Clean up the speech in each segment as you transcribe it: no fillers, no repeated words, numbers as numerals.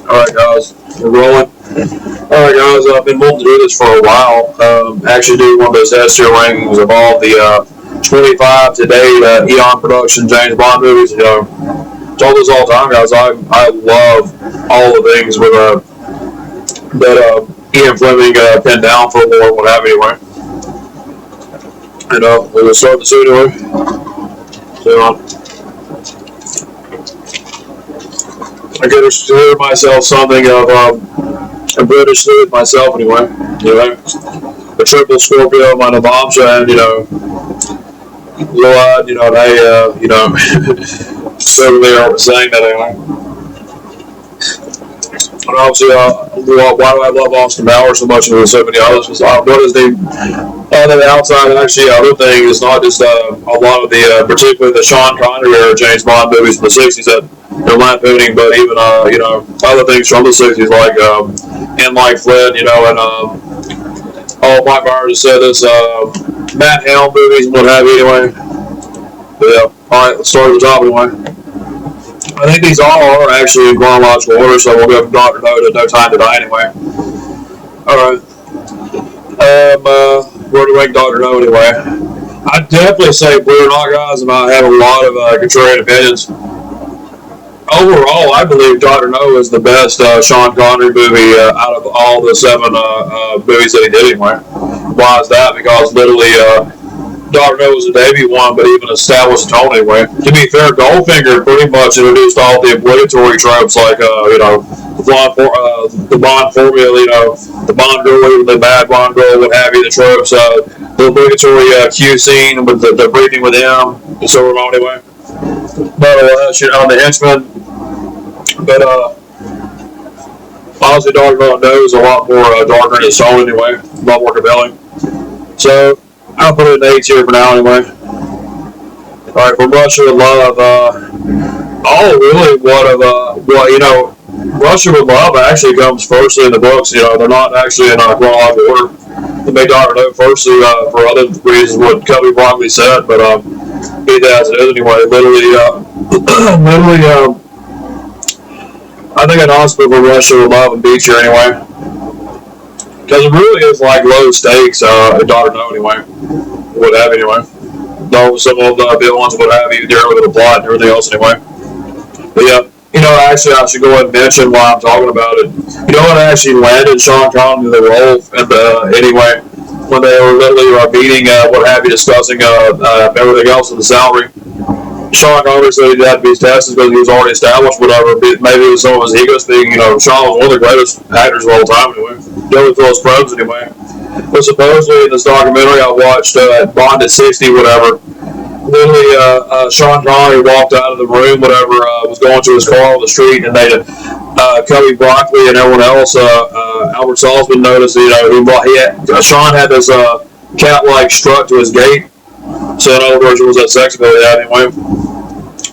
Alright guys, we're rolling. Alright guys, I've been wanting to do this for a while. Actually do one of those S-tier rankings of all the 25 to date Eon production James Bond movies. Told this all the time guys, I love all the things with that Ian Fleming pinned down for more and what have you anyway. And we're going to start the suit anyway. So, I consider myself something of a British Sleuth myself anyway. A triple Scorpio, my bombshell, and blue-eyed, they, so they are saying that anyway. And obviously, why do I love Austin Powers so much and so many others? Because what is the outside actually other thing is not just a lot of the particularly the Sean Connery era James Bond movies in the 60s that they're lampooning, but even other things from the 60s like In Like Flint, and Mike Myers just said this Matt Helm movies and what have you anyway. But yeah, all right, let's start at the top anyway. I think these all are actually in chronological order, so we'll go from Dr. No to No Time to Die anyway. Alright. Where to rank Dr. No anyway? I'd definitely say Blue or Not, guys, and I have a lot of contrarian opinions. Overall, I believe Dr. No is the best Sean Connery movie out of all the 7 movies that he did anyway. Why is that? Because literally, Dr. No was a debut one, but even established a tone anyway. To be fair, Goldfinger pretty much introduced all the obligatory tropes like, the Bond formula, the Bond girl, even the bad Bond girl, what have you, the tropes, the obligatory Q scene with the breathing with him, and so on anyway. But on the Henchman, but honestly, Dr. No is a lot more darker in its tone anyway, a lot more compelling. So, I'll put it in 8 here for now anyway. Alright, from Russia with Love, Russia with Love actually comes firstly in the books, they're not actually in chronological order. They made Dr. No firstly for other reasons, what Cubby Broccoli said, but be that as it is anyway, I think I'd honestly put Russia with Love and Beach here anyway. Because it really is like low stakes in Dr. No anyway. What have you anyway. Though some of the villains, what have you, dealing with the plot and everything else anyway. But yeah, actually I should go ahead and mention while I'm talking about it. What actually landed Sean Connery in the role and anyway, when they were literally meeting, what have you, discussing everything else in the salary. Sean Connery said he had to be tested because he was already established, whatever. Maybe it was some of his ego speaking. Sean was one of the greatest actors of all time anyway. Really throw his pros anyway. But supposedly in this documentary I watched, Bond at 60, whatever, literally Sean Connery walked out of the room, whatever, was going to his car on the street, and they Cubby Broccoli and everyone else, Albert Salzman noticed, Sean had this cat-like strut to his gait. So in other words, it was that sex ability anyway.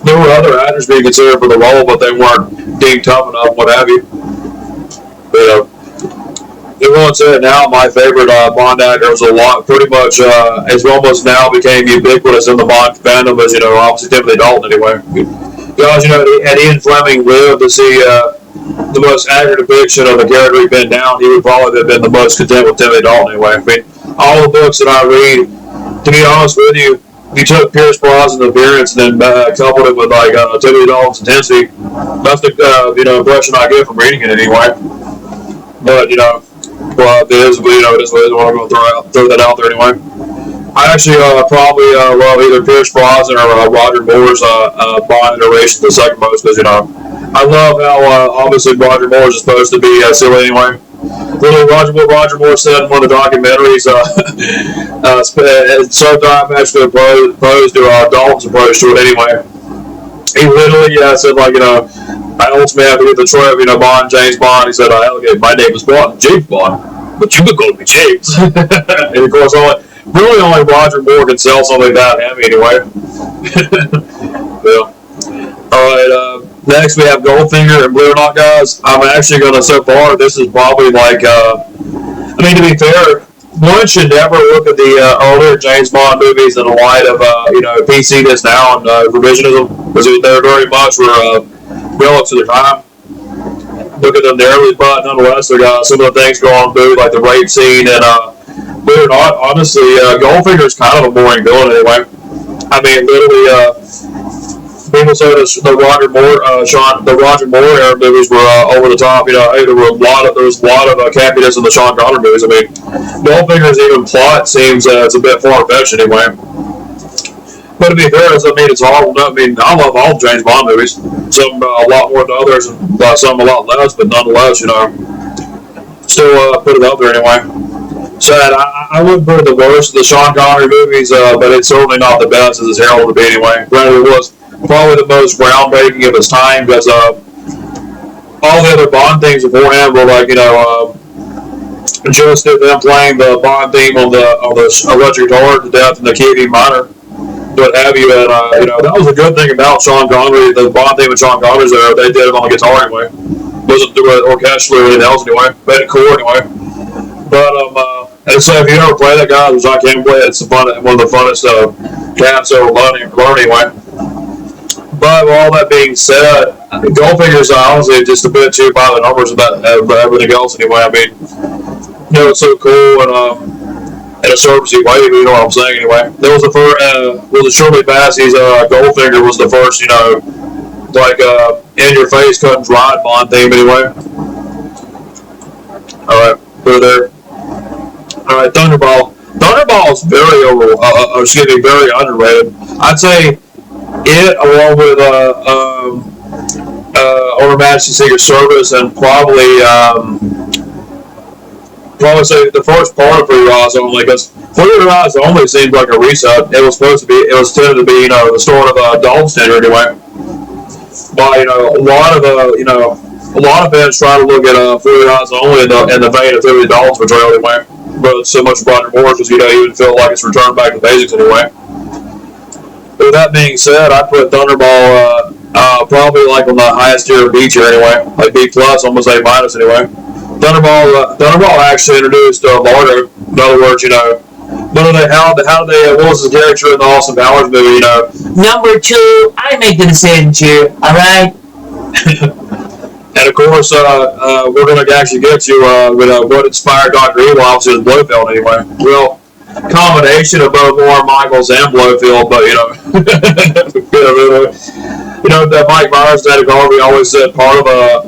There were other actors being considered for the role, but they weren't deemed tough enough, what have you. But everyone said now my favorite Bond actor is pretty much, it's almost now became ubiquitous in the Bond fandom as, obviously Timothy Dalton anyway. Because, had Ian Fleming lived to see the most accurate depiction of the character he'd been down, he would probably have been the most content with Timothy Dalton anyway. I mean, all the books that I read, to be honest with you, if you took Pierce Brosnan's appearance and then coupled it with Timothy Dalton's intensity, that's the impression I get from reading it anyway. But it is what it is. I'm going to throw that out there anyway. I actually probably love either Pierce Brosnan or Roger Moore's Bond iteration the second most because I love how obviously Roger Moore is supposed to be silly anyway. Literally, Roger Moore said in one of the documentaries, sometime actually opposed to Dalton's approach to it anyway. He literally said, I ultimately have to get the trophy, Bond, James Bond. He said, my name is Bond, James Bond, but you could call me James. And of course, only Roger Moore can sell something that heavy anyway. Yeah. Alright, next we have Goldfinger and Blue or Not, guys. I'm actually going to, so far, this is probably to be fair, one should never look at the earlier James Bond movies in the light of, PC-ness now and revisionism, because they very much were relics of the time. look at them narrowly, but nonetheless, they got some of the things going on, dude, like the rape scene, and believe it or not, honestly, Goldfinger is kind of a boring villain anyway. I mean, literally, people say the Roger Moore, the Roger Moore era movies were over the top. You know, hey, there was a lot of campiness in the Sean Connery movies. I mean, Goldfinger's even plot seems it's a bit far fetched anyway. But to be fair, I mean, it's all. I mean, I love all James Bond movies. Some a lot more than others, and some a lot less. But nonetheless, you know, still put it up there anyway. So I wouldn't put it the worst of the Sean Connery movies, but it's certainly not the best as it's heralded to be anyway. Granted, it was probably the most groundbreaking of its time because all the other Bond themes beforehand were like, you know, just them playing the Bond theme on the electric guitar to death in the key minor. What have you, and you know, that was a good thing about Sean Connery. The Bond theme with Sean Connery's there, they did it on the guitar anyway. Wasn't doing it orchestrally or anything else anyway. Made it cool anyway. But and so if you ever play that guy, which I can play, it's one of the funnest cats ever learn anyway. But with all that being said, Goldfinger's honestly just a bit too by the numbers of everything else anyway. I mean, you know, it's so cool and in a servicey way, you know what I'm saying anyway. There was the first, was it Shirley Bassey's Goldfinger was the first, you know, like in your face cut and dried Bond theme anyway. Alright, put it there. Alright, Thunderball. Thunderball is very underrated. I'd say it, along with Her Majesty's Secret Service, and probably say the first part of Free Eyes Only, because Free Eyes Only seemed like a reset. It was tended to be, you know, the sort of adult standard anyway. But, you know, a lot of fans try to look at Free Eyes Only in the vein of Three Adults portrayal anyway. But it's so much Roger Moore because, you know, you would feel like it's returned back to basics anyway. With that being said, I put Thunderball probably like on the highest tier of B tier anyway, like B plus, almost A minus anyway. Thunderball actually introduced Walther. In other words, you know, what was his character in the Austin Powers movie, you know? Number 2, I make the decision here, alright? And of course, we're going to actually get to what inspired Dr. Evil, obviously, was Blofeld anyway. Well, combination of both Warren Michaels and Blofeld, but, you know, that Mike Myers and Eddie Garvey always said part of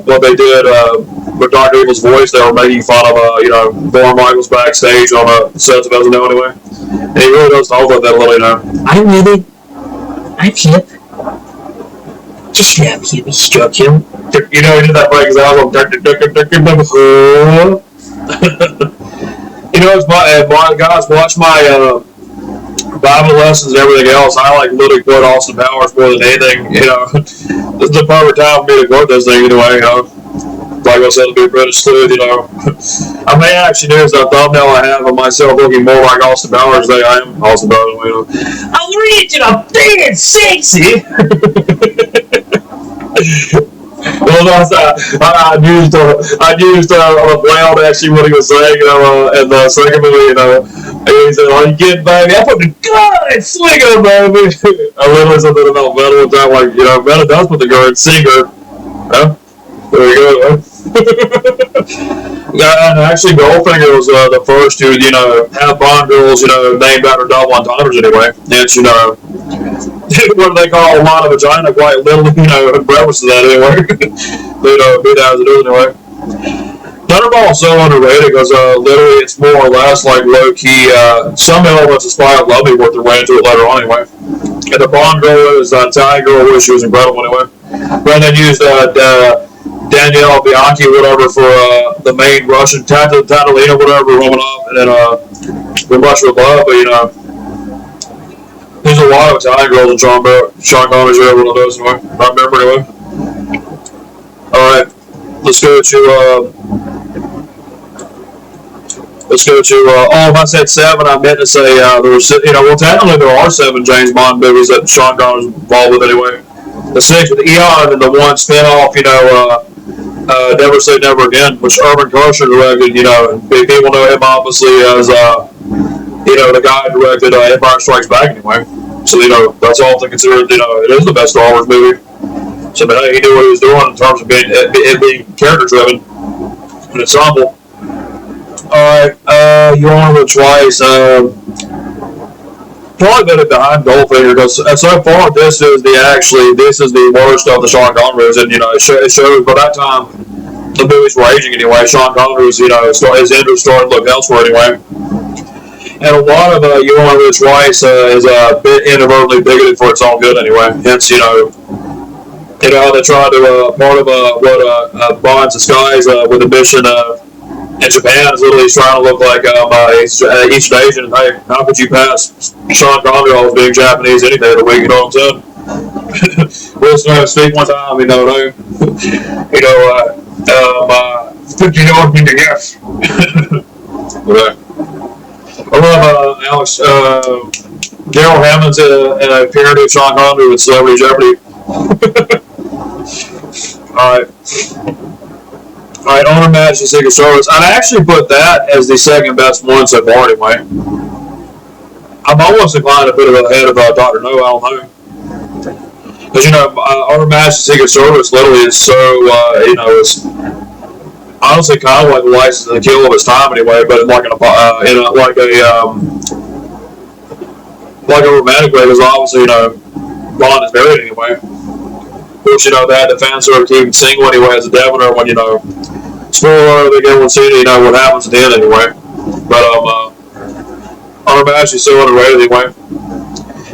what they did with Dr. Evil's voice, they were making fun of, Warren Michaels backstage on the sets of SNL anyway. And he really does talk about that a little, you know. I read it. I'm hip. Just grab him and stroke him. You know, he did that break his album. You know, guys, watch my Bible lessons and everything else. I like literally quote Austin Powers more than anything. You know, this is the perfect time for me to quote this thing anyway. You know, like I said, to be a British sleuth. You know, I may actually use that thumbnail I have of myself looking more like Austin Powers than I am Austin Powers. You know, I'm original, big and sexy. Well, I used Brown actually what he was saying, you know, in the second movie, you know, and he said, "Oh, you get baby, I put the gun, swing her, baby." I literally said that about Meta one time, like, you know, Meta does put the gun, sing her. Yeah, there you go. Right? Yeah, and actually, Goldfinger was the first to, you know, have Bond girls, you know, named after double entendres anyway. And, you know, what do they call a lot of vagina? Quite little, you know, in reference to that anyway. You know, be that as it is anyway. Thunderball is so underrated because literally it's more or less like low key. Some elements of Spy Love Me worked their way into it later on anyway. And the Bond girl is Italian girl, which she was incredible anyway. But then used Danielle Bianchi, whatever, for the main Russian Tatalina, whatever, Romanov, and then with much with love, but you know. There's a lot of Italian girls in Sean Connery's era, one of those anyway. I remember anyway. Alright, let's go to if I said 7, I meant to say there was, you know, well, technically there are 7 James Bond movies that Sean Connery was involved with anyway. The 6 with Eon and the 1 spin-off, you know, Never Say Never Again, which Irvin Kershner directed, you know, people know him obviously as, you know, the guy who directed Empire Strikes Back anyway. So, you know, that's often considered, you know, it is the best Star Wars movie. So, but hey, he knew what he was doing in terms of it being character driven and ensemble. Alright, you on the twice. Probably better behind Goldfinger because so far this is the worst of the Sean Connerys, and it shows by that time the movie's raging anyway. Sean Connery's his interest started to look elsewhere anyway. And a lot of you on the twice is a bit inadvertently bigoted for its own good anyway. Hence, they tried to part of what Bond's disguise with the mission in Japan is literally trying to look like East Asian. And hey, how could you pass Sean Connery always being Japanese any day of the week? You know what I'm saying? Will Smith, speak one time. Yes. Okay. I love Alex Daryl Hammond's parody of Sean Connery with Celebrity Jeopardy. Alright, Honor Majesty Secret Service. I'd actually put that as the second best one so far anyway. I'm almost inclined to put it ahead of Dr. No, I don't know. Because, Honor Majesty Secret Service literally is so, it's honestly kind of like the License to Kill of its time anyway, but like a romantic way, because obviously, Bond is married anyway. Of course, they had the fans sort of keep him single anyway as a Devoner when, spoiler, they get one scene, what happens at the end anyway. But, Honor Majesty's still underrated anyway.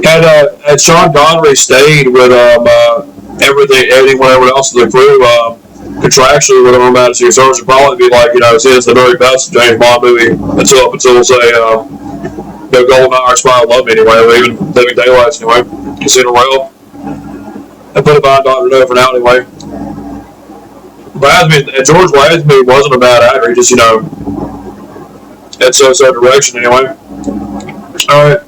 Had Sean Connery stayed with, everyone else in the crew, contractually with Honor Majesty's Secret Service would probably be like, see, it's the very best James Bond movie until say, GoldenEye or Spy of Love anyway, or even Living Daylights anyway, Casino Royale. I put it behind Dr. No for now anyway. George Lazenby wasn't a bad actor, he just, had so direction anyway. Alright,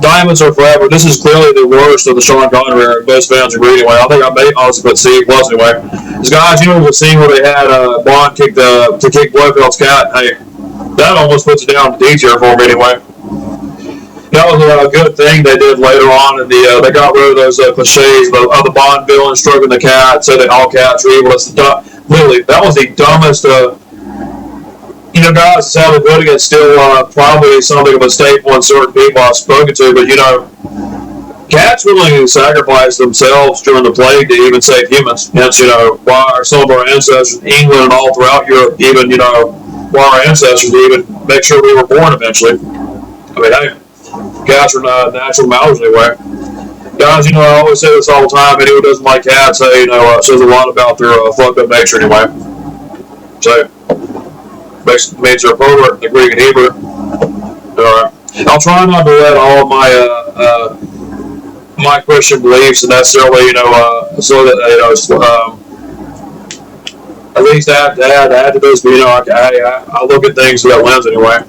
Diamonds Are Forever. This is clearly the worst of the Sean Connery era. Most fans agree anyway. I think I may honestly put C+ anyway. Because guys, the scene where they had Bond kick Blofeld's cat, hey, that almost puts it down to D tier for me anyway. That was a good thing they did later on in they got rid of those cliches of the Bond villain stroking the cat, so that all cats are evil. Literally, that was the dumbest, guys, it's how they're putting it, still probably something of a staple in certain people I've spoken to, but, cats willingly sacrifice themselves during the plague to even save humans. Hence, why some of our ancestors in England and all throughout Europe, even, why our ancestors even make sure we were born eventually. I mean, hey, cats are natural mammals anyway. Guys, I always say this all the time. Anyone who doesn't like cats, hey, says a lot about their fucked up nature anyway. So, means they're pervert in the Greek and Hebrew. Alright. I'll try not to let all of my Christian beliefs and necessarily, so that, at least add to this, but, I look at things through that lens anyway.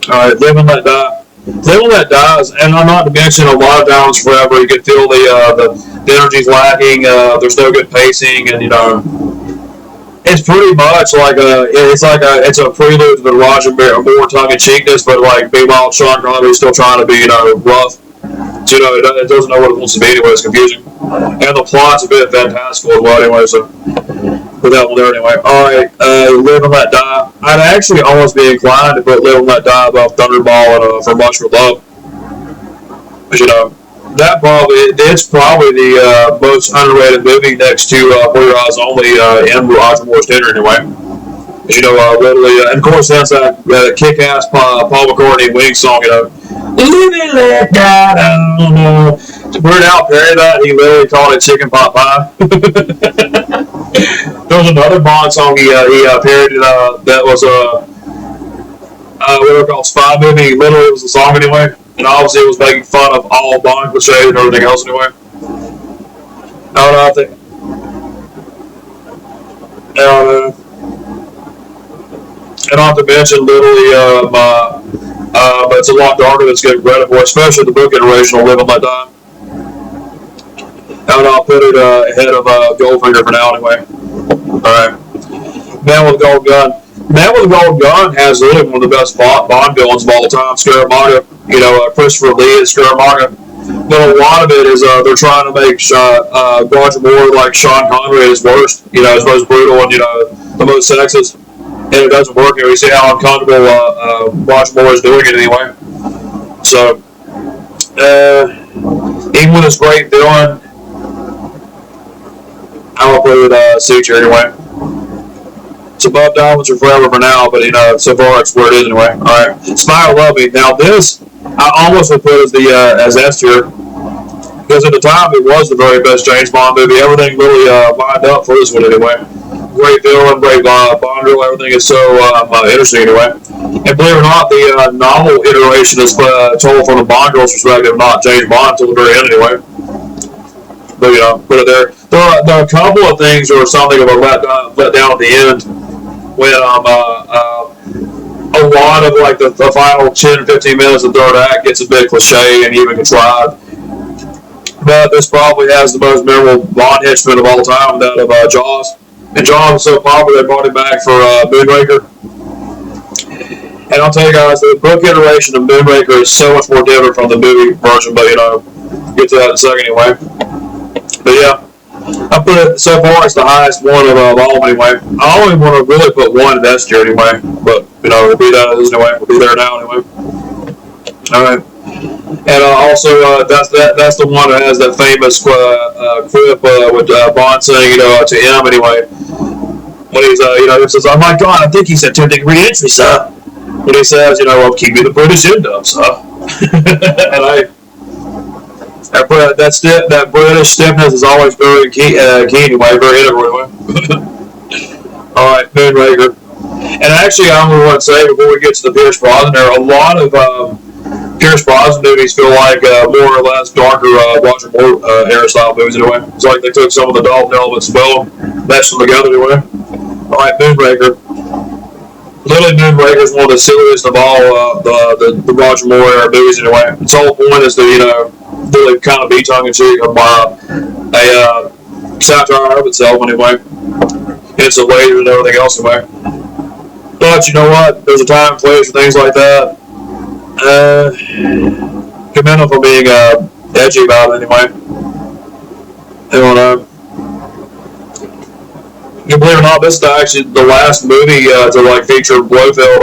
Alright, Live and Let Die. Live and Let Die, and not to mention a lot of Diamonds Forever, you can feel the energy's lacking, there's no good pacing, and, it's pretty much like it's a prelude to the Roger Moore tongue-in-cheekness, but meanwhile Sean Connery's still trying to be rough. So it doesn't know what it wants to be anyway. It's confusing, and the plot's a bit fantastical as well anyway. So put that one there anyway. All right, Live and Let Die. I'd actually almost be inclined to put Live and Let Die above Thunderball and For Much for Love. But it's probably the most underrated movie next to For Your Eyes Only and Roger Moore's Dinner anyway. Literally, and of course that's that kick-ass Paul McCartney Wings song, Live and Let Die. Weird Al Perry that, he literally called it Chicken Pot Pie. There was another Bond song he parodied that was what they called Spy Movie. Literally, it was a song anyway. And obviously it was making fun of all Bond cliches and everything else anyway. I think. And not to mention literally, but it's a lot darker that's getting credit for, especially the book iteration of Live and Let Die. And I'll put it ahead of Goldfinger for now anyway. Alright. Man with a Gold Gun. Man with a Gold Gun has literally one of the best Bond villains of all time, Scaramanga. Christopher Lee as Scaramanga. But a lot of it is they're trying to make Roger Moore like Sean Connery at his worst. You know, his most brutal and the most sexist. And it doesn't work. You see how uncomfortable Roger Moore is doing it anyway. So even with his great villain, I'll put it C tier anyway. It's above Diamonds Are Forever for now, but so far it's where it is anyway. All right, Smile Love Me. Now this I almost would put as S tier because at the time it was the very best James Bond movie. Everything really lined up for this one anyway. Great villain, great Bond girl. Everything is so interesting anyway. And believe it or not, the novel iteration is told from the Bond girl's perspective, not James Bond until the very end anyway. But put it there. There are a couple of things or something of a let down at the end when a lot of like the final 10 15 minutes of the third act gets a bit cliche and even contrived. But this probably has the most memorable Bond henchman of all time, that of Jaws. And Jaws was so popular they brought him back for Moonraker. And I'll tell you guys, the book iteration of Moonraker is so much more different from the movie version, but get to that in a second anyway. But yeah, I put it so far it's the highest one of all anyway. I only want to really put one in S tier anyway, but we'll be that anyway. We'll be there now anyway. All right, and also that's the one that has that famous clip with Bond saying to him anyway when he's he says, "Oh my God, I think he said 10th degree entry, sir." When he says, well, keep me the British end up, sir. And that British stiffness is always very key anyway, very integral anyway. All right, Moonraker. And actually, I want to say before we get to the Pierce Brosnan era, a lot of Pierce Brosnan movies feel like more or less darker Roger Moore era style movies anyway. It's like they took some of the Dalton elements as well, meshed them together anyway. All right, Moonraker. Literally, Moonraker is one of the silliest of all the Roger Moore era movies anyway. Its whole point is to really kind of be tongue-in-cheek about a satire of itself anyway. It's a later and everything else anyway. But you know what? There's a time and place for things like that. Commend him for being edgy about it anyway. You believe it or not, this is actually the last movie to feature Blofeld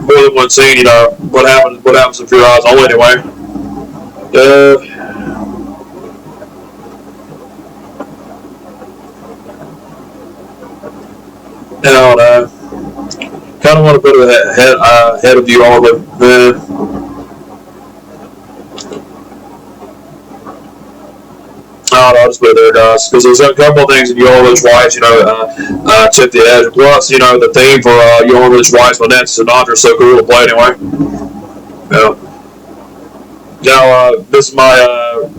more than one scene. What happens if your eyes only anyway. I don't know. Kind of want to put it ahead of you all, but I'll just put it there, guys, because there's a couple of things in Ulrich Weiss, tip the edge. Plus, the theme for Ulrich Weiss with Nancy Sinatra is so cool to play anyway. Now, this is my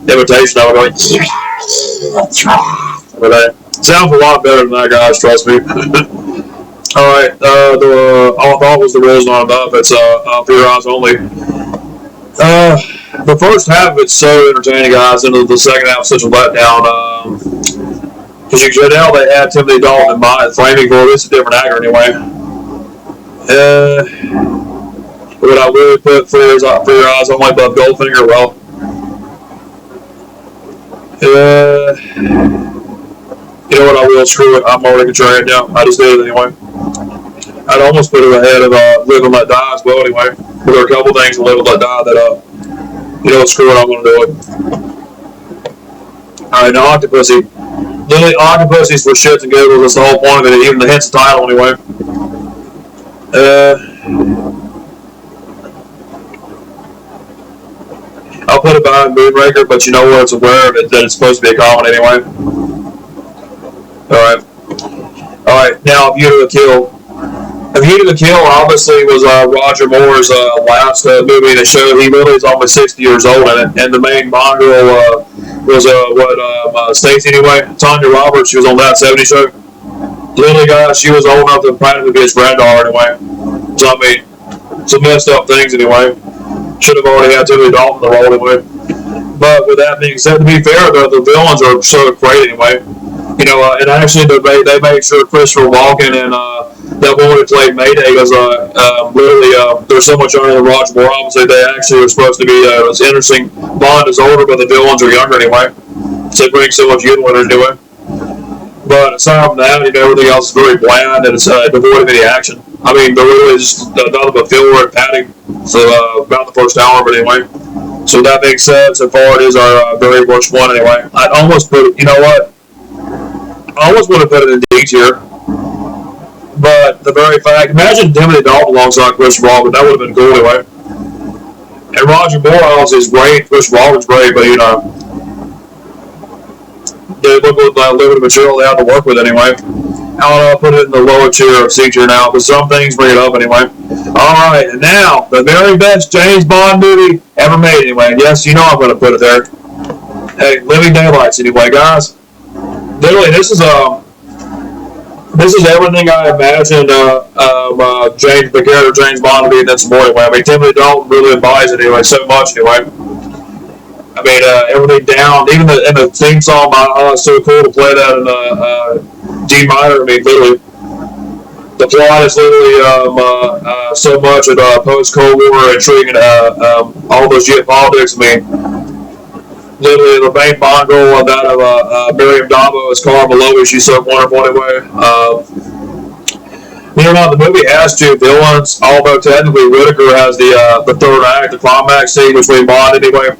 imitation of it. But it sounds a lot better than that, guys, trust me. Alright, all I thought was the rules not enough. It's for your eyes only. The first half of it's so entertaining, guys, and the second half is such a letdown. Because you can tell they had Timothy Dalton in mind, framing for this a different actor anyway. Would I really put for your eyes only above Goldfinger? Well, you know what, I will screw it. I'm already contrarian now. I just did it anyway. I'd almost put it ahead of Live and Let Die as well anyway. But there are a couple things in Live and Let Die that, screw it, I'm going to do it. Alright, now Octopussy. Literally, Octopussy's for shits and giggles. That's the whole point of it, even the hence the title anyway. I'll put it behind Moonraker, but you know what? It's aware of it that it's supposed to be a comedy anyway. Alright, now View to a Kill. View to a Kill obviously was Roger Moore's last movie in the show. He really is almost 60 years old in it, and the main Bond girl was Stacey anyway. Tanya Roberts. She was on that 70s show. Literally, guys, she was old enough to practically be his granddaughter anyway. So I mean, some messed up things anyway. Should have already had Timothy Dalton in the role anyway. But with that being said, to be fair, the villains are so great anyway. And actually they made sure Christopher Walken and that one who played Mayday was literally they're so much younger than Roger Moore. Obviously, they actually were supposed to be it's interesting. Bond is older, but the villains are younger anyway. So they bring so much youth when they're doing. But aside from that, everything else is very bland and it's devoid of any action. I mean, they're really just nothing but filler and padding for about the first hour, but anyway. So that makes sense. So far, it is our very worst one anyway. I'd almost put it, you know what? I almost would have put it in D tier. But the very fact, imagine Timothy Dalton alongside Chris Robin, that would have been cool anyway. And Roger Moore obviously is great, Chris Robin's great, but they look with limited material they have to work with anyway. I'll put it in the lower tier of C tier now, but some things bring it up anyway. Alright, and now, the very best James Bond movie ever made anyway. And yes, I'm going to put it there. Hey, Living Daylights anyway, guys. Literally, this is everything I imagined the character James Bond to be in this more anyway. I mean, Timothy Dalton really embodies it anyway, so much anyway. I mean, everything down, even the theme song, it's so cool to play that in D minor. I mean, literally, the plot is literally so much of post-Cold War intrigue and all those geopolitics. I mean, literally, the main Bond girl of that of Miriam Dabo is Cara Malova. She's so wonderful anyway. The movie has two villains, although technically Whitaker has the third act, the climax scene between Bond anyway.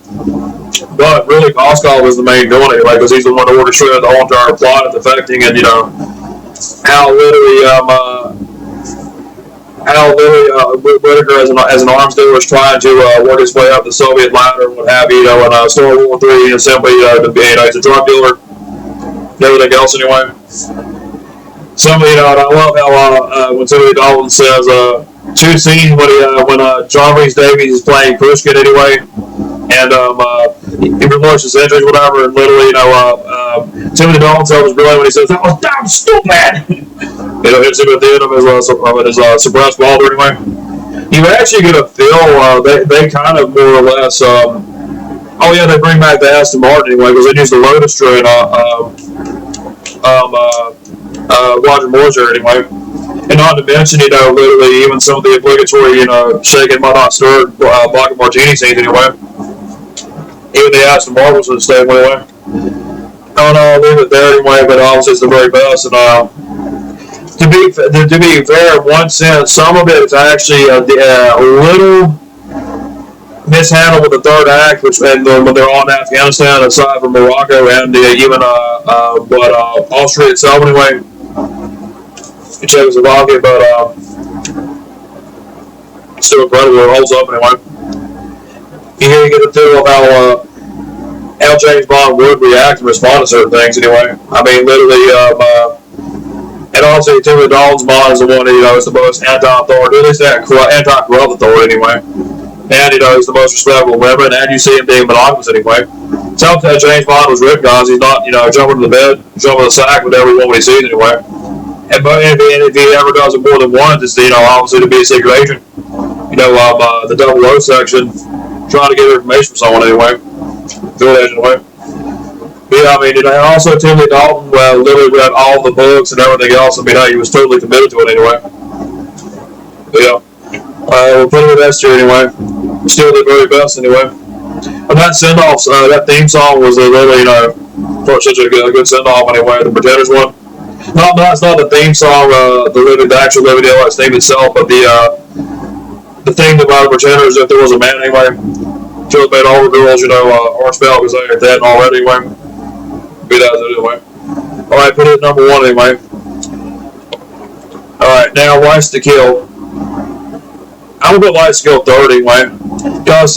But really, Koskov was the main villain anyway, because he's the one who orchestrated the whole entire plot of defecting, and how literally Whitaker as an arms dealer was trying to work his way up the Soviet ladder and what have you, and Star Wars 3 and simply he's a drug dealer, and everything else anyway. And I love how when Timothy Dalton says two scenes when John Rhys Davies is playing Pushkin anyway, and he reverses his injuries, whatever, and literally, Timothy Dalton tells us brilliant when he says, "That was damn stupid!" Hits him at the end of his suppressed Walther anyway. You actually get a feel, they kind of more or less, they bring back the Aston Martin anyway, because they use the Lotus train, Roger Moore's there anyway. And not to mention, literally even some of the obligatory, shaken but not stirred vodka martini scenes anyway. Even the Aston Martins would stay anyway. I'll leave it there anyway, but obviously it's the very best. And to be fair, in one sense, some of it is actually a little mishandled with the third act, when they're on Afghanistan, aside from Morocco and even Austria itself anyway. Czechoslovakia, but still incredible. It holds up anyway. You get a feel of how James Bond would react and respond to certain things anyway. I mean, literally, and also Timothy Dalton's Bond is the one that is the most anti-authority, at least anti-corrupt authority anyway. And he's the most respectable women, and you see him being monogamous anyway. Tell that James Bond was ripped, guys. He's not, jumping to the bed, jumping to the sack with every woman he sees anyway. And if he ever does it more than once, it's obviously to be a secret agent. The 00 section, trying to get information from someone anyway. Field agent anyway. But yeah, I mean, also Timothy Dalton literally read all the books and everything else. I mean, he was totally committed to it anyway. But yeah, we'll put it in S tier anyway. Still the very best anyway. And that send-off, that theme song was really, for such a good send-off anyway. The Pretenders one. It's not the theme song, the actual Living Daylights theme itself, but the theme about the Pretenders, if there was a man anyway. Should have made all the girls, orange belt because they had that already anyway. Be that anyway. Alright, put it at number 1 anyway. Alright, now License to Kill. I'm gonna put License to Kill 3rd anyway. Because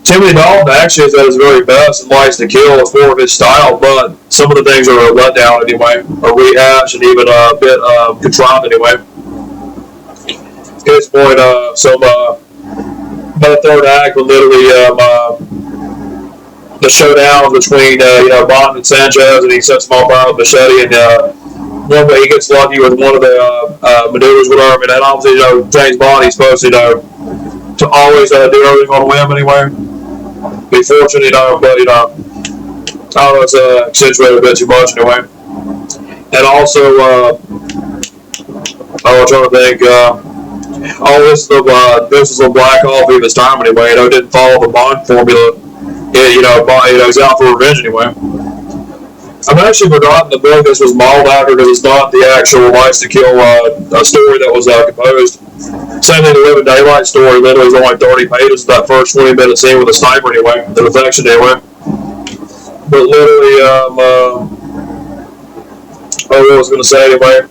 Timothy Dalton actually is at his very best and License to Kill is more of his style, but some of the things are let down anyway, or rehashed and even a bit contrived anyway. At this point, by the third act, when literally the showdown between Bond and Sanchez, and he sets them all fire with machete, and one way he gets lucky with one of the maneuvers with him, and then obviously James Bond, he's supposed to to always do everything on a whim anyway. Be fortunate, but I don't know, it's accentuated a bit too much anyway. And also I'm trying to think. This is a black coffee of his time anyway. You know, didn't follow the Bond formula. He's out for revenge anyway. I've actually forgotten the book this was modeled after because it's not the actual License to Kill story that was composed. Same thing, the Living Daylight story literally is only 30 pages. That first 20-minute scene with the sniper anyway, the reflection anyway. But literally, what I was going to say anyway.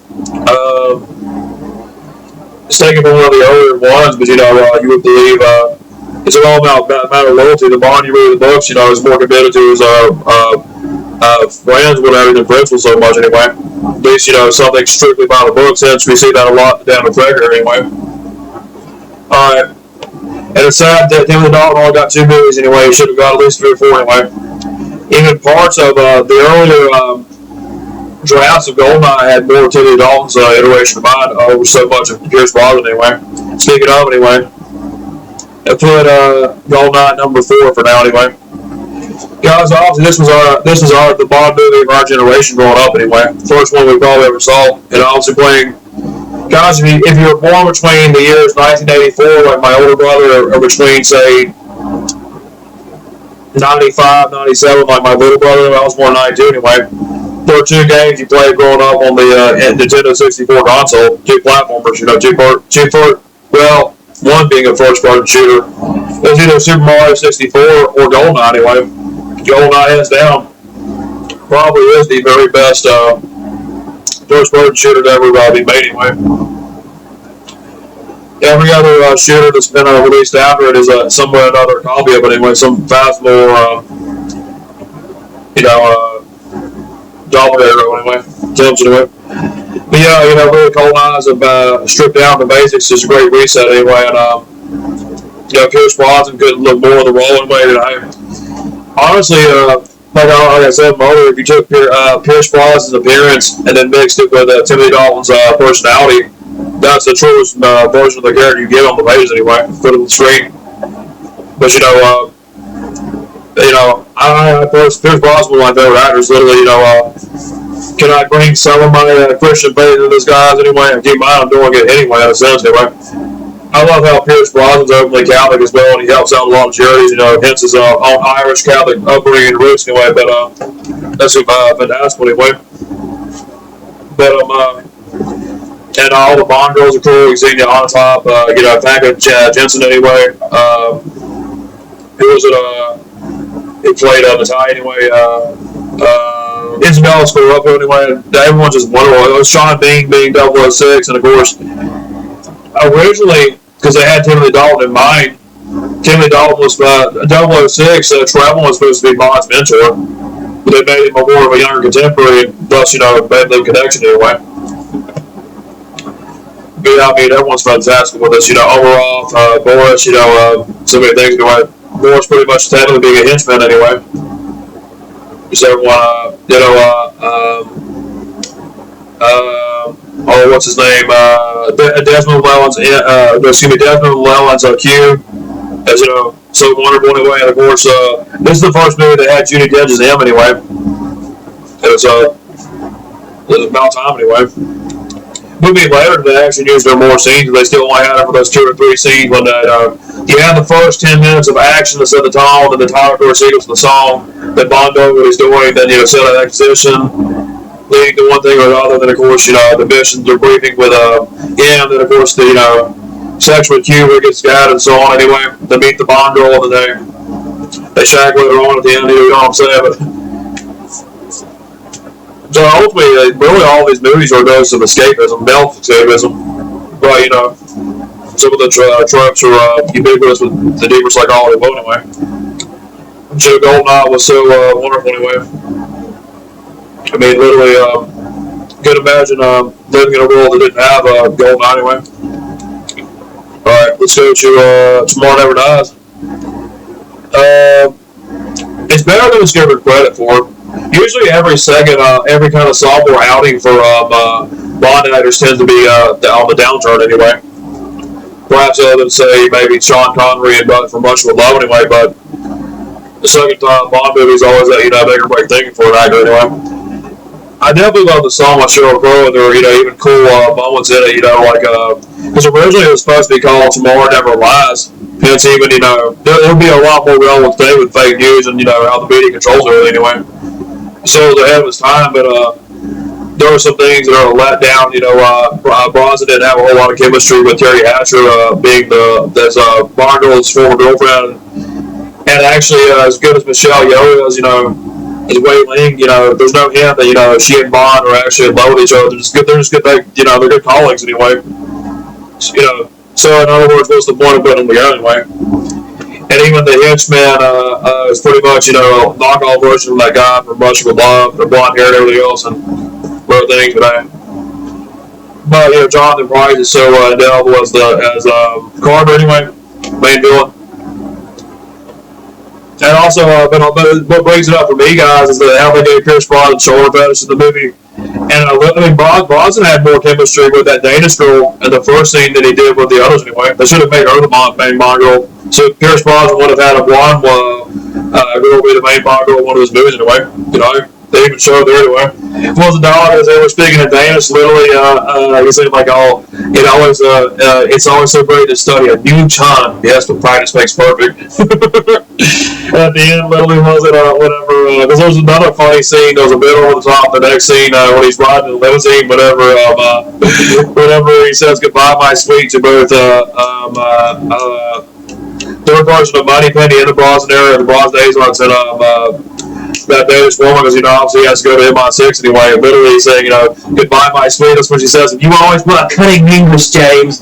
It's taken from one of the earlier ones, but you would believe it's all about matter of loyalty. The Bond you read the books, is more committed to his friends, whatever, than principles so much anyway. At least something strictly by the books. Hence, we see that a lot down the Traeger anyway. All right, and it's sad that Timothy Dalton only got 2 movies anyway. He should have got at least 3 or 4 anyway. Even parts of the earlier drafts of Goldeneye had more Timothy Dalton's iteration of mine over so much of Pierce Brosnan anyway. Speaking of anyway, I put Goldeneye number 4 for now anyway. Guys, obviously this was the Bond movie of our generation growing up anyway. First one we probably ever saw, and obviously playing. Guys, if you were born between the years 1984, like my older brother, or between say 95, 97, like my little brother, I was born in 92 anyway. There were 2 games you played growing up on the Nintendo 64 console, 2 platformers, one being a first-person shooter. It was either Super Mario 64 or GoldenEye anyway. GoldenEye, hands down, probably is the very best first-person shooter to ever be made anyway. Every other shooter that's been released after it is somewhat another copy of it anyway, some fast more, dominator anyway, films anyway. But yeah, really GoldenEye is stripped down to basics. It's a great reset anyway, and Pierce Brosnan could look more of the role anyway. Honestly, like I said earlier, if you took Pierce Brosnan's appearance and then mixed it with Timothy Dalton's personality, that's the truest version of the character you get on the pages anyway. Put it on the screen. But Pierce Brosnan, my favorite actors, literally, can I bring some of my Christian faith into this guys anyway? And keep in mind, I'm doing it anyway, in a sense anyway. I love how Pierce Brosnan's openly Catholic as well, and he helps out a lot of charities, hence his own Irish Catholic upbringing and roots anyway, but that's fantastic anyway. But, and all the Bond girls are cool. Xenia on top, Famke Jensen anyway. Who was it? He played Natalia anyway. Isabella scored up anyway. Everyone's just wonderful. It was Sean Bean being 006, and of course, originally, because they had Timothy Dalton in mind, Timothy Dalton was 006. Travel was supposed to be Bond's mentor, but they made him more of a younger contemporary, and thus, made the connection anyway. But everyone's fantastic with this. Overall, Boris, so many things going. Boris pretty much technically being a henchman anyway. Just everyone, what's his name? Desmond Llewellyn's, Desmond Llewellyn's Q, as so wonderful anyway. And of course, this is the first movie that had Judi Dench as M anyway. It was about time anyway. Movie later, they actually used their more scenes, but they still only had it for those 2 or 3 scenes when you had the first 10 minutes of action to set the tone, and the title chord sequence of the song that Bond knows what he's doing, then set an exposition leading to one thing or another. Then of course, the missions they're briefing with and then of course the sex with Q where it gets got and so on anyway. They meet the Bond girl and then they shag later on at the end, you know what I'm saying? But so ultimately, really all these movies are doses of escapism, male escapism. But some of the tropes are ubiquitous with the deeper psychology of anyway. So GoldenEye was so wonderful anyway. Literally, could imagine living in a world that didn't have GoldenEye anyway. Alright, let's go to Tomorrow Never Dies. It's better than it's given credit for. Usually every second, every kind of sophomore outing for Bond actors tends to be on the downturn anyway. Perhaps other than say maybe Sean Connery and For Much With Love anyway, but the second time Bond movie is always that make or break thing for an actor anyway. I I definitely love the song with Sheryl Crow, and there were, even cool moments in it, because originally it was supposed to be called Tomorrow Never Lies. Hence, even, there'll be a lot more relevant today with fake news and, how the media controls everything anyway. So it was ahead of its time, but there were some things that are let down. Bronson didn't have a whole lot of chemistry with Terry Hatcher being this Bond girl's former girlfriend. And actually, as good as Michelle Yeoh is, as Wei Ling, there's no hint that, she and Bond are actually in love with each other. They're just good, they're good colleagues anyway. So in other words, what's the point of putting them together anyway? And even the henchman is pretty much, a knockoff version of that guy from Rush with Love, the blonde hair and everything else, and other things today. But, Jonathan Pryce is so indelible as Carter anyway, main villain. And also, but what brings it up for me, guys, is how they gave Pierce Brosnan shoulder fetish in the movie. And Brosnan had more chemistry with that Danish girl in the first scene than he did with the others anyway. They should have made her the main Bond girl. So Pierce Brosnan would have had a blonde girl be the main Bond girl in one of his movies anyway. They even showed there anyway. It wasn't dog as they were speaking in Danish. Literally, like I said, it's always so great to study a new tongue. Yes, but practice makes perfect. At the end, literally was it whatever. Because there was another funny scene. There was a bit over the top. The next scene when he's riding in the limousine, whatever. Whenever he says goodbye, my sweet, to both third version of Money Penny in the Brosnan era and the Brosnan days on said that Danish woman, because obviously he has to go to MI6 anyway. And literally saying, goodbye, my sweet. That's what she says. And you always put cutting English, James.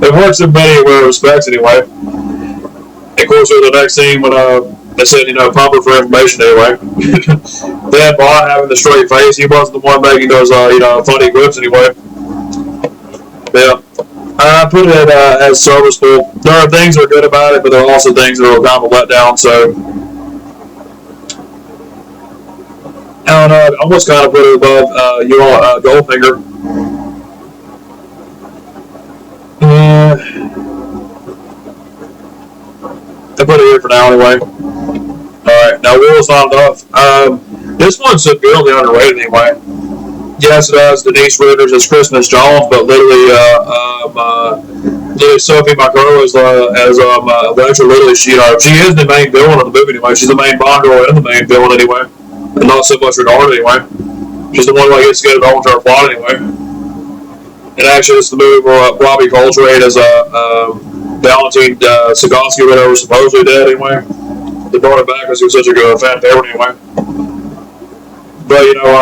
It works in many respects anyway. Of course, with the next scene when they said, pump her for information anyway. They had Bond having the straight face. He wasn't the one making those, funny quips anyway. Yeah. I put it as serviceable. There are things that are good about it, but there are also things that are kind of a letdown. So, and I almost kind of put it above Goldfinger. I put it here for now anyway. Alright, now Will's not enough. This one's severely underrated anyway. Yes, it has Denise Richards as Christmas Jones, but literally, Sophie Marceau as Electra. Literally, she is the main villain of the movie anyway. She's the main Bond girl and the main villain anyway, and not so much Renard anyway. She's the one who gets to get involved into her plot anyway. And actually, it's the movie where Robbie Coltrane as Valentine Segoski, whatever, supposedly dead anyway. They brought it back because he was such a good fan favorite anyway. But,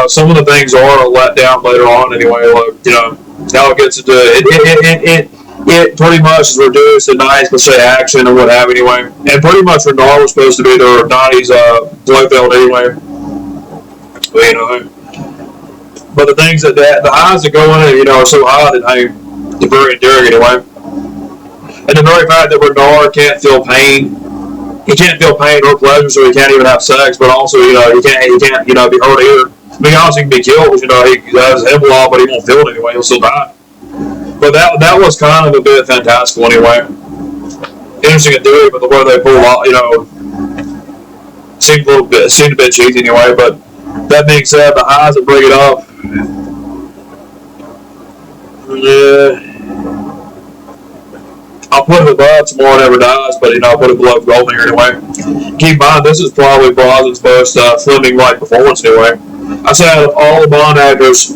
some of the things are let down later on anyway. Now it gets into it pretty much is reduced to 90% action and what have you anyway. And pretty much Renard was supposed to be their 90s Blofeld anyway. But the things the highs that go in it, are so high that they're very endearing anyway. And the very fact that Renard can't feel pain. He can't feel pain or pleasure, so he can't even have sex. But also, he can't, be hurt either. I mean, obviously, he can be killed. He has a head blow, but he won't feel it anyway. He'll still die. But that was kind of a bit fantastical anyway. Interesting to do it, but the way they pull off, seemed a bit cheesy anyway. But that being said, the highs that bring it up, I'll put it above Tomorrow Never Dies, but I'll put it below Goldfinger anyway. Keep in mind, this is probably Brosnan's most Fleming-like performance anyway. I say out of all the Bond actors,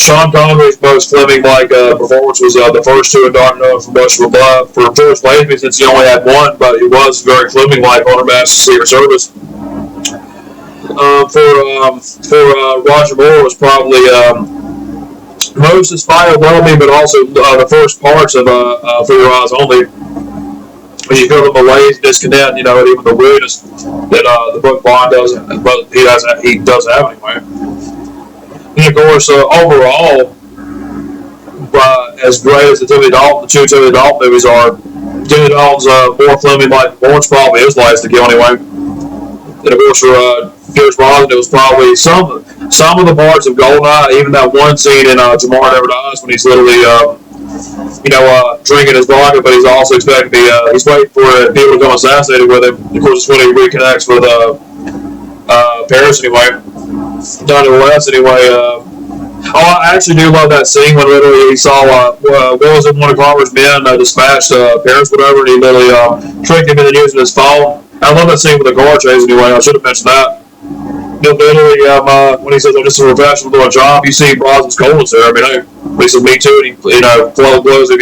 Sean Connery's most Fleming-like performance was the first two in Dark Knight from Rush with Love. For George Lazenby, since he only had one, but he was very Fleming-like on Her Majesty's Secret Service. For Roger Moore was probably most inspired Lovely, but also the first parts of For Your Eyes Only. When you feel the malaise, disconnect, and even the weirdness that the book Bond doesn't, but he does have anyway. And of course, overall, as great as the two Timothy Dalton movies are, Timothy Dalton's more Fleming-like performance probably his last to kill anyway. And of course, for Pierce Brosnan, it was probably some of the parts of Goldeneye, even that one scene in Tomorrow Never Dies when he's literally drinking his vodka, but he's also expecting to be, he's waiting for people to come assassinate with him. Of course, it's when he reconnects with Paris anyway. Down to the West anyway. I actually do love that scene when literally he saw what was it, one of Carver's men dispatched Paris, whatever, and he literally tricked him into using his phone. I love that scene with the car chase anyway. I should have mentioned that. Literally, when he says, "I'm just a professional doing a job," you see Brosnan's coldness there. I mean, hey, he says, "Me too," and he, blows him,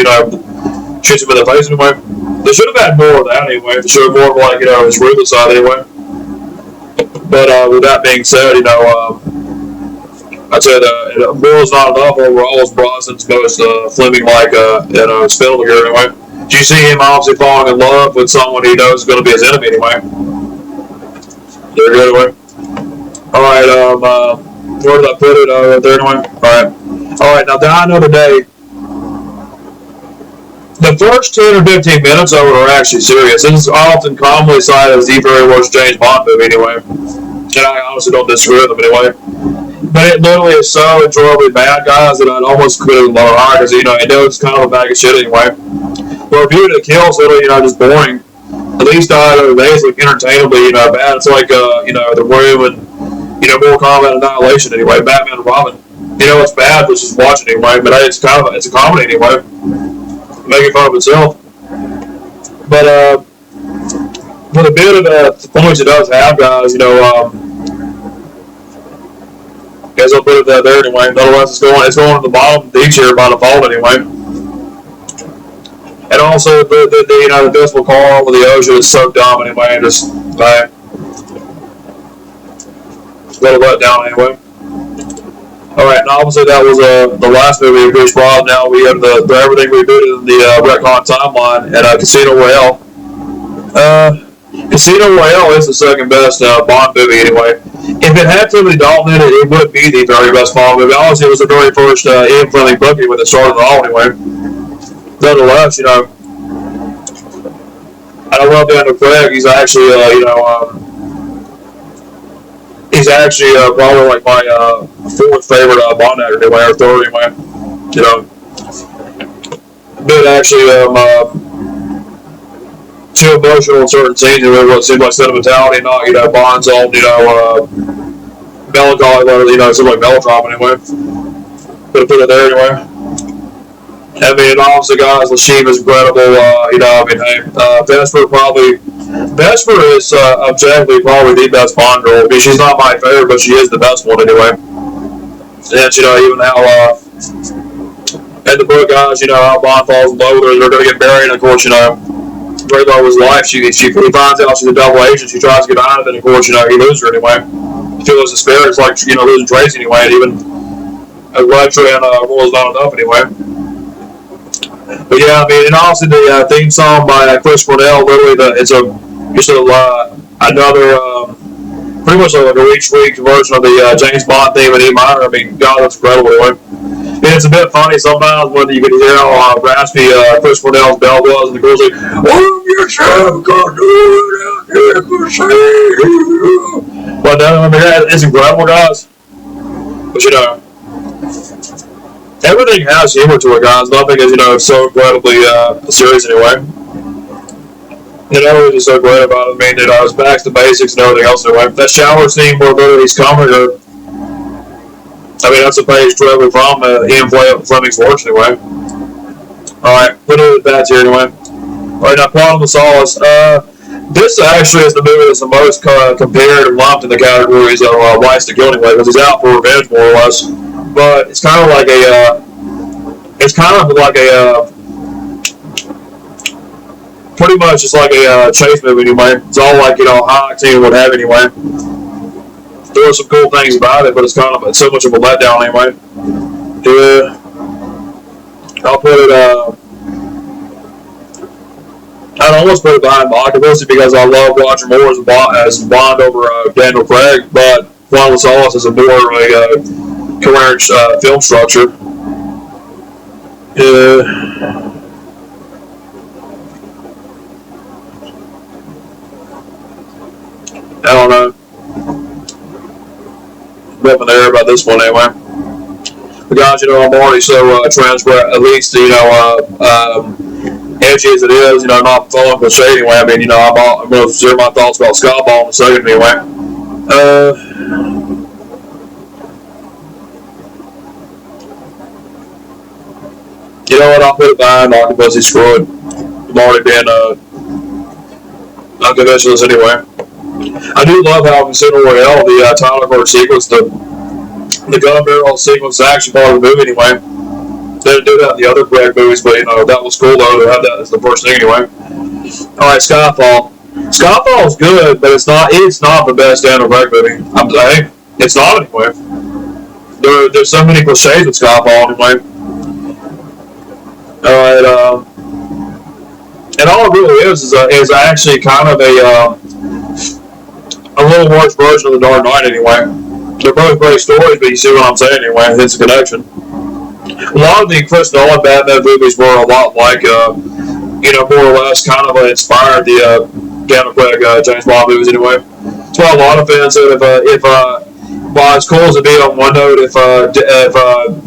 shoots him in the face anyway. They should have had more of that anyway. They should have more of like, his ruthless side anyway. But with that being said, I'd say that more is not enough overall. As Brosnan's most Fleming-like, spell here anyway. Do you see him obviously falling in love with someone he knows is going to be his enemy anyway? There you go anyway. Alright, where did I put it? Right there anyway? Alright, now I know today, the first 10 or 15 minutes of it are actually serious. This is often commonly cited as the very worst James Bond movie anyway. And I honestly don't disagree with them anyway. But it literally is so enjoyably bad, guys, that I'd almost quit it lower high because, it's kind of a bag of shit anyway. But Review of the Kills literally, just boring. At least days look entertainably, bad. It's like, The Room and, Mortal Kombat Annihilation anyway, Batman and Robin. It's bad, but just watching anyway. But it's a comedy anyway. Making fun of itself. But with a bit of the points it does have, guys, guess I'll put it there anyway. Otherwise, it's going to the bottom of the beach here by default anyway. And also the Decibel car over the ocean is so dumb anyway. And just a little let down anyway. Alright, and obviously that was the last movie of Chris Rob. Now we have the everything rebooted in the retcon timeline at Casino Royale. Casino Royale is the second best Bond movie anyway. If it had Timothy Dalton in it, it would be the very best Bond movie. Honestly, it was the very first Ian Fleming bookie when it started all anyway. Nonetheless, I love Daniel Craig. He's actually, probably like my fourth favorite Bond actor anyway, or third anyway. But actually, too emotional in certain scenes. It seems like sentimentality, not Bond's own, melancholy, something like melodrama anyway. But put it there anyway. I mean, obviously, guys, Lashim is incredible. Vesper is objectively probably the best Bond girl. I mean, she's not my favorite, but she is the best one anyway. And even how in the book, guys, how Bond falls in love with her, they're going to get married, and of course, right over his life, he finds out she's a double agent. She tries to get out of it, and of course, he loses her anyway. He feels despair. It's like losing Tracy anyway, and even Electra and Royal's not enough anyway. But yeah, I mean, and also the theme song by Chris Cornell, literally, another, pretty much like a each week version of the James Bond theme in E minor. I mean, God, that's incredible anyway. And it's a bit funny sometimes when you can hear how raspy Chris Cornell's bell was, and the girl's like, "Oh, you're so good, but I mean, it's incredible, guys. But everything has humor to it, guys. Nothing is, so incredibly serious anyway. It's just so great about it. I mean, it's back to basics and everything else anyway. That shower scene where literally he's coming, that's a page directly from Ian Fleming's works anyway. Alright, put it back here anyway. Alright, now Quantum of Solace. This actually is the movie that's the most compared and lumped in the categories of Rights to Kill anyway, because he's out for revenge more or less. But it's kind of like pretty much it's like a chase movie anyway. It's all like, high octane and what have you anyway. There are some cool things about it, but it's so much of a letdown anyway. I'll put it, I'd almost put it behind Octopus because I love Roger Moore as Bond over Daniel Craig, but Quantum of Solace is a more coherent film structure. I don't know. Nothing there about this one anyway. Because, I'm already so transparent, at least, edgy as it is, not falling cliche anyway. I mean, I'm going to share my thoughts about Scott Ball in a second anyway. You know what? I'll put it behind occupancy. Screw it. I'm already being unconventionalist anyway. I do love how Casino Royale, the Tyler Card sequence, the gun barrel sequence, the action part of the movie anyway. They didn't do that in the other Craig movies, but that was cool though to have that as the first thing anyway. Alright, Skyfall. Skyfall's good, but it's not the best Daniel Craig movie. I'm saying it's not anyway. There's so many cliches with Skyfall anyway. Alright, and all it really is actually kind of a little worse version of The Dark Knight anyway. They're both great stories, but you see what I'm saying anyway. It's a connection. A lot of the Chris Nolan Batman movies were a lot like, more or less kind of inspired the Daniel Craig James Bond movies anyway. That's why a lot of fans said while it's cool as it be on one note, if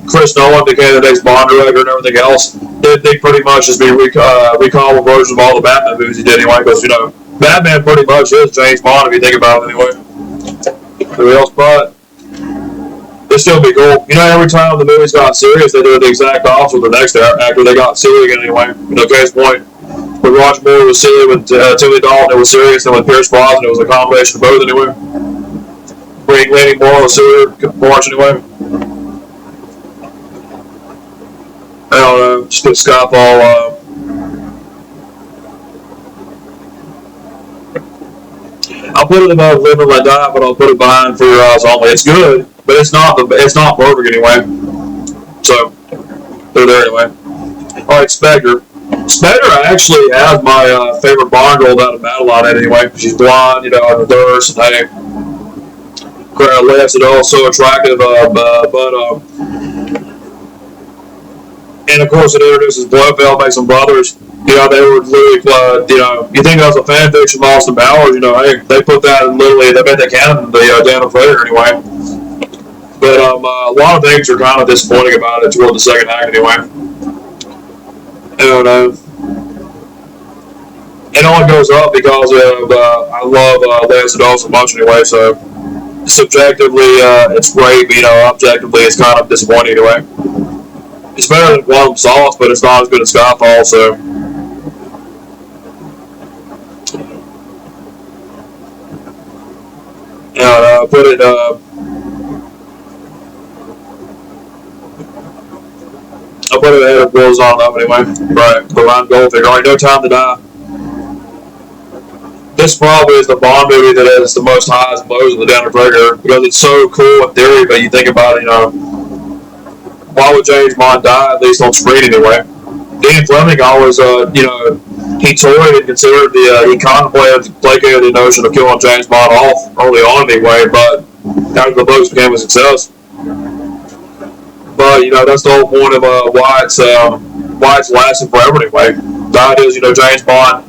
Chris Nolan became the next Bond director and everything else, they pretty much just be recallable versions of all the Batman movies he did anyway, because, Batman pretty much is James Bond if you think about it anyway. Everybody else, but it'd still be cool. Every time the movies got serious, they do the exact opposite with the next actor. They got silly again anyway. Case point, with Roger Moore, it was silly. With Timothy Dalton, it was serious. And with Pierce Brosnan, it was a combination of both anyway. Leaning more on the sillier parts anyway. I don't know. Just put Skyfall. I'll put it above Live and Let Die, but I'll put it behind For Your Eyes Only. It's good, but it's not perfect anyway. So they're there anyway. All right, Spectre. Spectre actually has my favorite Bond girl down in Madeline anyway. She's blonde, and a nurse, and hey, less at all so attractive, and of course it introduces Blofeld, makes them brothers. They were literally, you think that was a fan fiction of Austin Powers, hey, they put that in literally, they bet they can in the Daniel Craig anyway. But a lot of things are kind of disappointing about it toward the second act anyway. And it only goes up because of, I love Lance Sedol so much anyway, so subjectively it's great, but objectively it's kind of disappointing anyway. It's better than Quantum Solace, but it's not as good as Skyfall, so. I'll put it, I'll put it ahead of Will's on up anyway. Right, the Ryan Goldfinger. Alright, No Time to Die. This probably is the Bond movie that has the most highs and lows of the Daniel Craig era, because it's so cool in theory, but you think about it, why would James Bond die, at least on screen anyway? Ian Fleming always, he toyed and considered he contemplated, placated the notion of killing James Bond off early on anyway, but after the books became a success. But, that's the whole point of why it's lasting forever anyway. The idea is, James Bond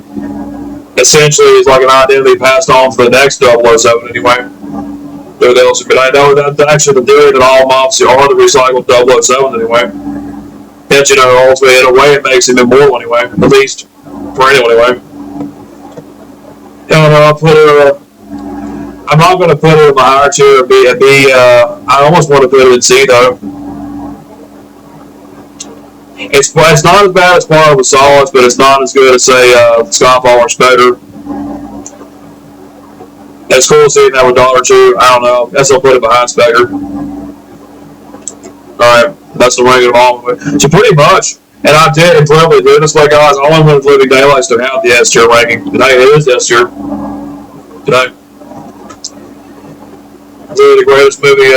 essentially is like an identity passed on for the next 007 anyway. But I know that's actually the theory that all mobs are the recycled 007 anyway. And, ultimately, in a way, it makes him immortal anyway, at least for anyone anyway. I'll put her, I'm not going to put her in my higher tier B. I almost want to put her in C, though. It's not as bad as Part of the Solace, but it's not as good as, say, Skyfall or Spectre. It's cool seeing that with Dollar Two. I don't know. I guess I'll put it behind Spectre. Alright, that's the ranking of all of it. So pretty much, and I did incredibly do this way, guys. I only wanted Living Daylights to have the S tier ranking. Today it is S tier. Today. It's really the greatest movie,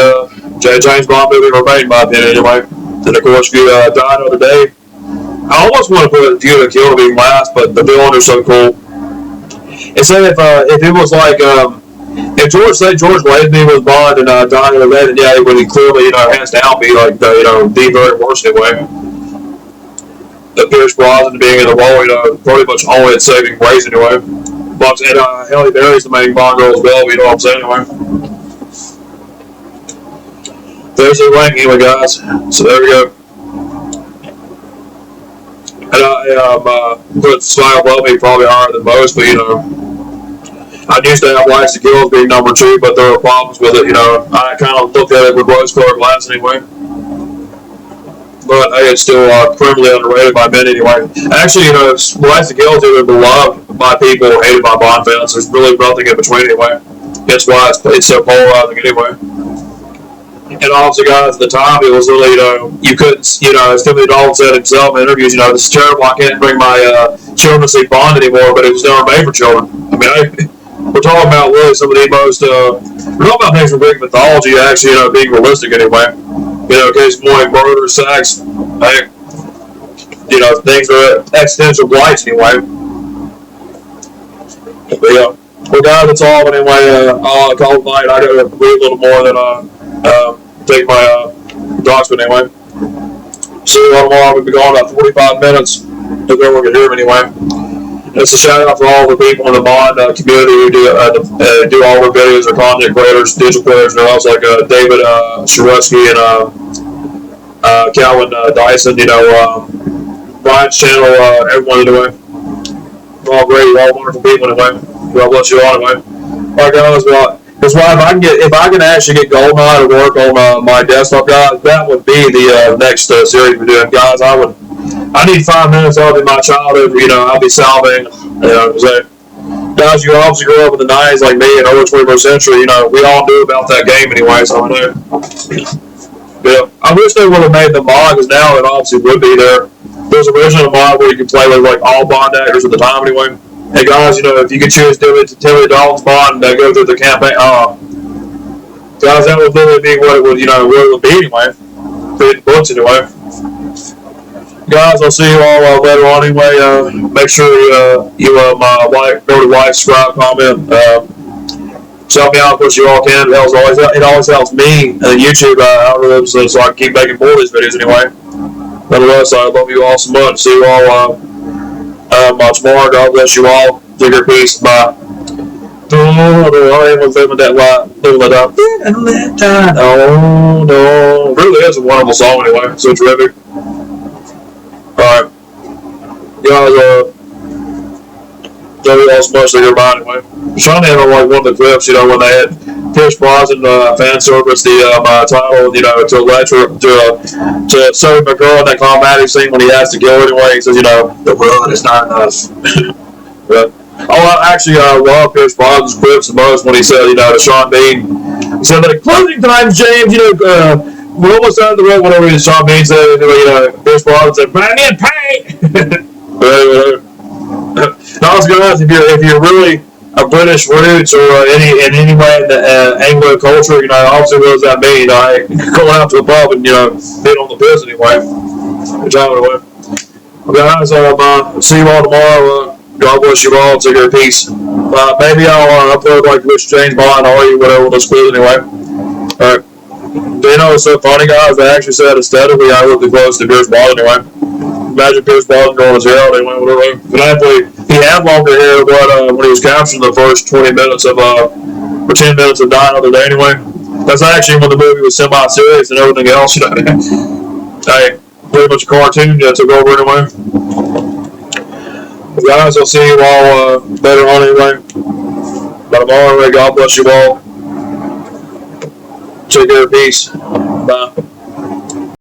James Bond movie ever made, in my opinion, anyway. And of course, if you Die Another Day, I almost want to put View to Kill to be last, but the villain is so cool. It's like if it was like, if George Lazenby was Bond and Die Another Day, then yeah, he would clearly, hands down be like the very worst anyway. The Pierce Brosnan being in the role, pretty much only its saving grace anyway. But and Halle Berry's the main Bond girl as well, you know what I'm saying anyway. There's the link anyway, guys. So there we go. And I put Smile Above Me probably higher than most, but I used to have Life's the Gills being number 2, but there were problems with it. I kind of looked at it with rose-colored glasses anyway. But hey, it's still criminally underrated by many anyway. Actually, Life's the Gills either beloved by people or hated by Bond fans. There's really nothing in between anyway. That's why it's so polarizing anyway. And obviously, guys, at the time, it was really, you couldn't, as Timothy Dalton said himself in interviews, this is terrible. I can't bring my children to see Bond anymore, but it was never made for children. I mean, we're talking about really some of the most, we're talking about things from Greek mythology, actually, being realistic anyway. Case point, murder, sex, things that are existential blights anyway. But yeah. Well, guys, that's all. But anyway, I'll call it night. I got to read a little more than take my docs, but anyway. See you all tomorrow. We'll be going about 45 minutes. If everyone can hear me anyway. It's a shout out for all the people in the Bond community who do all their videos, or content creators, digital creators, and else like David Sharutsky and Calvin Dyson. Brian's channel, everyone anyway. We're all great, we're all wonderful people anyway. God bless you all anyway. Alright, guys, well, because if I can actually get Goldeneye to work on my desktop, guys, that would be the next series we're doing, guys. I need 5 minutes of it in my childhood. I'll be salving. Guys, you obviously grew up in the 90s like me and early 21st century. We all knew about that game anyway, so I know. Yeah, I wish they would have made the mod, because now it obviously would be there. There's original mod where you can play with like all Bond actors at the time anyway. Hey guys, if you could choose Timothy Dalton's Bond and go through the campaign, guys, that would literally be what it would, what it would be anyway. Read the books anyway. Guys, I'll see you all later on anyway. Make sure you go to like, subscribe, comment. Help me out as much you all can. It always helps me and the YouTube algorithms, so I can keep making more of these videos anyway. Nonetheless, I love you all so much. See you all tomorrow. God bless you all. Take your peace. Bye. I ain't living that life. Living that time. Oh no. It really is a wonderful song anyway. So terrific. Alright. Guys, love you all so much. Take your mind anyway. I'm trying to handle like one of the clips, when they had Pierce Brosnan fan service the title, to lecture to Sophie McGraw in that climatic scene when he has to go anyway. He says, the blood is not enough. But, I love Pierce Brosnan's clips the most when he said, to Sean Bean. He said that at closing times, James, we're almost out of the road. Whatever Sean Bean said, Pierce Brosnan said, "Buy me a pay." Also, guys, if you're really a British roots or in any way in the Anglo culture, obviously what does that mean? Go out to a pub and hit on the piss anyway. Good time anyway. Well, guys, see you all tomorrow. God bless you all. Take care. Peace. Maybe I'll upload like which James Bond are you, whatever those clues anyway. All right. It's so funny, guys. They actually said aesthetically I look the close to Pierce Brosnan anyway. Imagine Pierce Brosnan growing his hair out anyway, whatever. Thankfully, he had longer hair, but when he was captured the first 20 minutes of, or 10 minutes of Die Another Day anyway. That's actually when the movie was semi-serious and everything else, Hey, pretty much a cartoon took over anyway. But guys, I'll see you all later on anyway. But tomorrow, God bless you all. Take care. Peace.